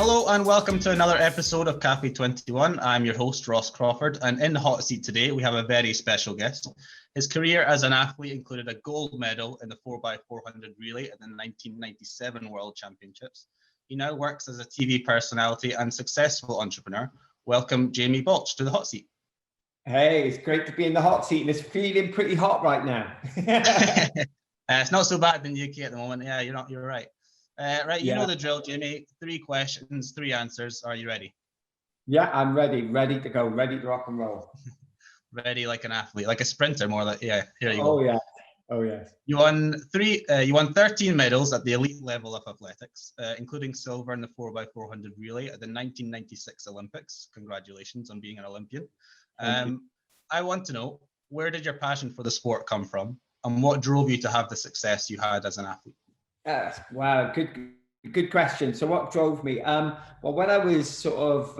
Hello and welcome to another episode of Café 21. I'm your host, Ross Crawford, and in the hot seat today, we have a very special guest. His career as an athlete included a gold medal in the 4x400 relay at the 1997 World Championships. He now works as a TV personality and successful entrepreneur. Welcome, Jamie Baulch, to the hot seat. Hey, it's great to be in the hot seat, and it's feeling pretty hot right now. It's not so bad in the UK at the moment. Yeah, you're right. Right, you know the drill, Jamie. 3 questions, 3 answers. Are you ready? Yeah, I'm ready to go, ready to rock and roll. Ready like an athlete, like a sprinter, more like, yeah, here you go. go. Yeah. Oh, yes. You won 13 medals at the elite level of athletics, including silver in the 4x400 relay at the 1996 Olympics. Congratulations on being an Olympian. I want to know, where did your passion for the sport come from, and what drove you to have the success you had as an athlete? Wow, good question. So what drove me? Well, when I was sort of,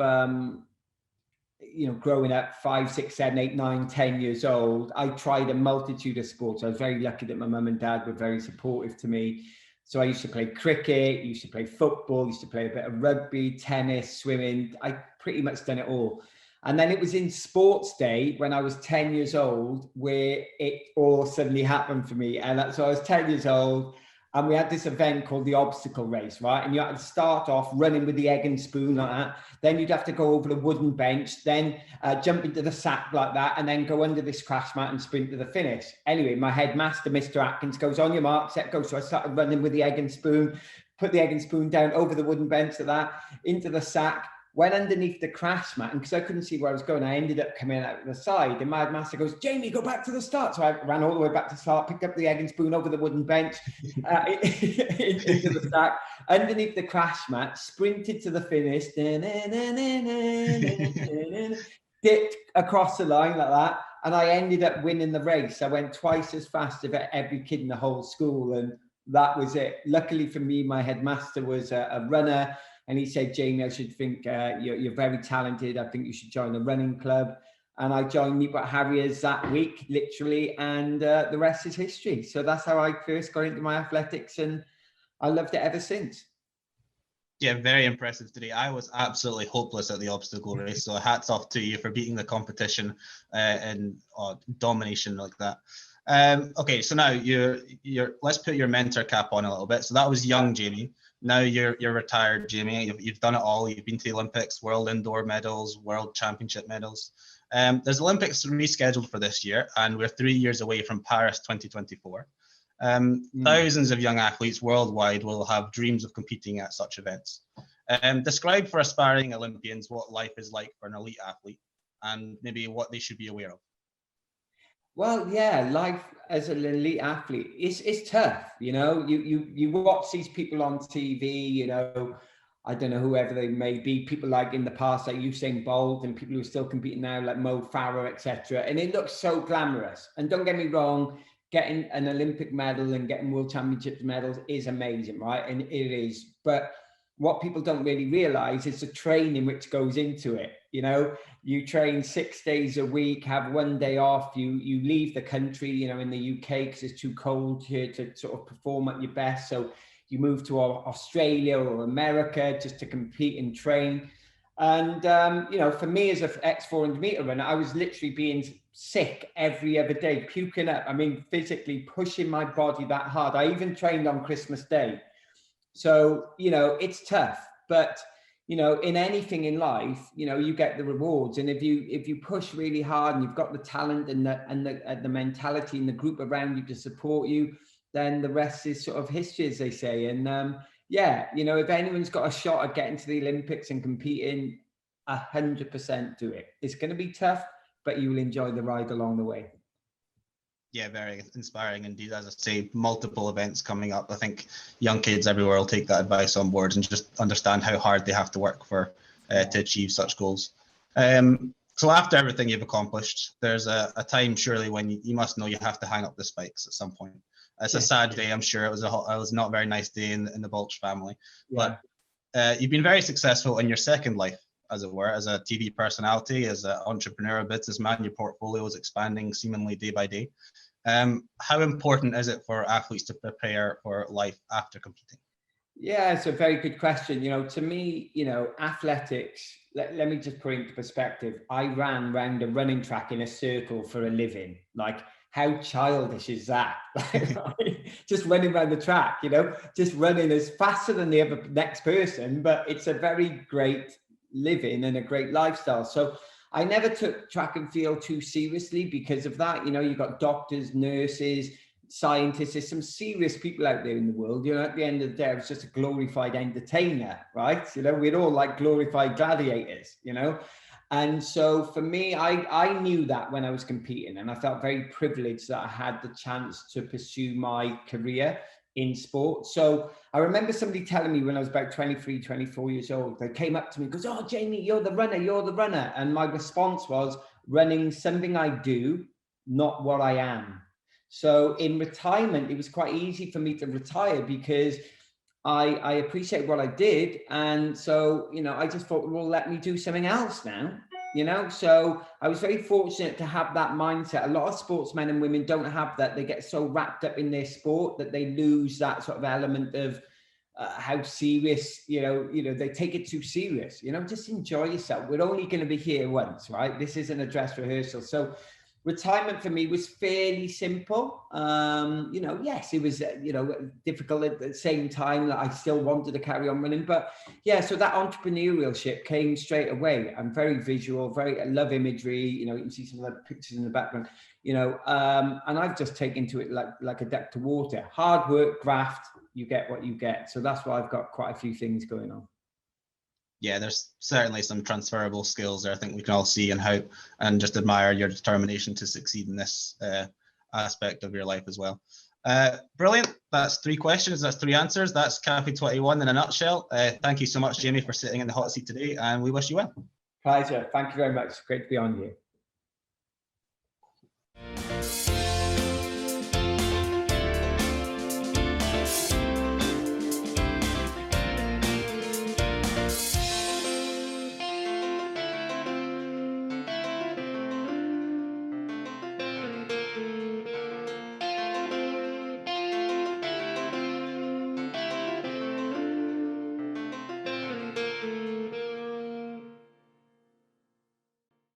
growing up 5, 6, 7, 8, 9, 10 years old, I tried a multitude of sports. I was very lucky that my mum and dad were very supportive to me. So I used to play cricket, used to play football, used to play a bit of rugby, tennis, swimming. I pretty much done it all. And then it was in sports day when I was 10 years old where it all suddenly happened for me. And so I was 10 years old. And we had this event called the obstacle race, right? And you had to start off running with the egg and spoon like that. Then you'd have to go over the wooden bench, then jump into the sack like that, and then go under this crash mat and sprint to the finish. Anyway, my headmaster, Mr. Atkins, goes, on your mark, set, go. So I started running with the egg and spoon, put the egg and spoon down over the wooden bench like that, into the sack, went underneath the crash mat, and because I couldn't see where I was going, I ended up coming out the side. And my master goes, Jamie, go back to the start. So I ran all the way back to the start, picked up the egg and spoon over the wooden bench, into the sack, underneath the crash mat, sprinted to the finish, dipped across the line like that, and I ended up winning the race. I went twice as fast as every kid in the whole school, and that was it. Luckily for me, my headmaster was a runner. And he said, Jamie, I should think you're very talented. I think you should join the running club. And I joined Newport Harriers that week, literally. And the rest is history. So that's how I first got into my athletics. And I loved it ever since. Yeah, very impressive today. I was absolutely hopeless at the obstacle race. So hats off to you for beating the competition and domination like that. Okay, so now let's put your mentor cap on a little bit. So that was young Jamie. Now you're retired, Jamie. You've done it all. You've been to the Olympics, World Indoor medals, World Championship medals. There's Olympics rescheduled for this year, and we're 3 years away from Paris 2024. Thousands of young athletes worldwide will have dreams of competing at such events. Describe for aspiring Olympians what life is like for an elite athlete, and maybe what they should be aware of. Well, yeah, life as an elite athlete, it's tough. You watch these people on TV, I don't know, whoever they may be, people like in the past, like Usain Bolt, and people who are still competing now, like Mo Farah, etc. And it looks so glamorous. And don't get me wrong, getting an Olympic medal and getting World Championships medals is amazing, right? And it is. But what people don't really realize is the training which goes into it. You train 6 days a week, have 1 day off, you leave the country, in the UK because it's too cold here to sort of perform at your best. So you move to Australia or America just to compete and train. And, for me as an ex-400 meter runner, I was literally being sick every other day, puking up. I mean, physically pushing my body that hard. I even trained on Christmas Day. So, it's tough, but, in anything in life, you get the rewards. And if you push really hard and you've got the talent and the mentality and the group around you to support you, then the rest is sort of history, as they say. And if anyone's got a shot at getting to the Olympics and competing, 100% do it. It's going to be tough, but you will enjoy the ride along the way. Yeah, very inspiring indeed. As I say, multiple events coming up. I think young kids everywhere will take that advice on board and just understand how hard they have to work to achieve such goals. So after everything you've accomplished, there's a time surely when you must know you have to hang up the spikes at some point. It's a sad day, I'm sure. It was not a very nice day in the Baulch family. Yeah. But you've been very successful in your second life, as it were, as a TV personality, as an entrepreneur, a businessman. Your portfolio is expanding seemingly day by day. How important is it for athletes to prepare for life after competing? Yeah, it's a very good question. You know, to me, you know, athletics, let me just put it into perspective. I ran around a running track in a circle for a living. Like, how childish is that? Just running around the track, you know, just running as faster than the other next person, but it's a very great living and a great lifestyle. So I never took track and field too seriously because of that. You know, you've got doctors, nurses, scientists, there's some serious people out there in the world. You know, at the end of the day, I was just a glorified entertainer, right? You know, we'd all like glorified gladiators, you know. And so for me, I knew that when I was competing, and I felt very privileged that I had the chance to pursue my career in sport. So I remember somebody telling me when I was about 23, 24 years old, they came up to me and goes, "Oh, Jamie, you're the runner, you're the runner." And my response was, running something I do, not what I am. So in retirement, it was quite easy for me to retire because I appreciate what I did. And so, you know, I just thought, well, let me do something else now, you know? So I was very fortunate to have that mindset. A lot of sportsmen and women don't have that. They get so wrapped up in their sport that they lose that sort of element of how serious, you know, they take it too serious, you know, just enjoy yourself. We're only going to be here once, right? This isn't a dress rehearsal. So retirement for me was fairly simple. You know, yes, it was, you know, difficult at the same time that I still wanted to carry on running. But yeah, so that entrepreneurship came straight away. I'm very visual, I love imagery. You know, you can see some of the pictures in the background, you know, and I've just taken to it like a duck to water. Hard work, graft, you get what you get. So that's why I've got quite a few things going on. Yeah, there's certainly some transferable skills there. I think we can all see and just admire your determination to succeed in this aspect of your life as well. Brilliant. That's 3 questions. That's 3 answers. That's Café 21 in a nutshell. Thank you so much, Jamie, for sitting in the hot seat today, and we wish you well. Pleasure. Thank you very much. Great to be on here.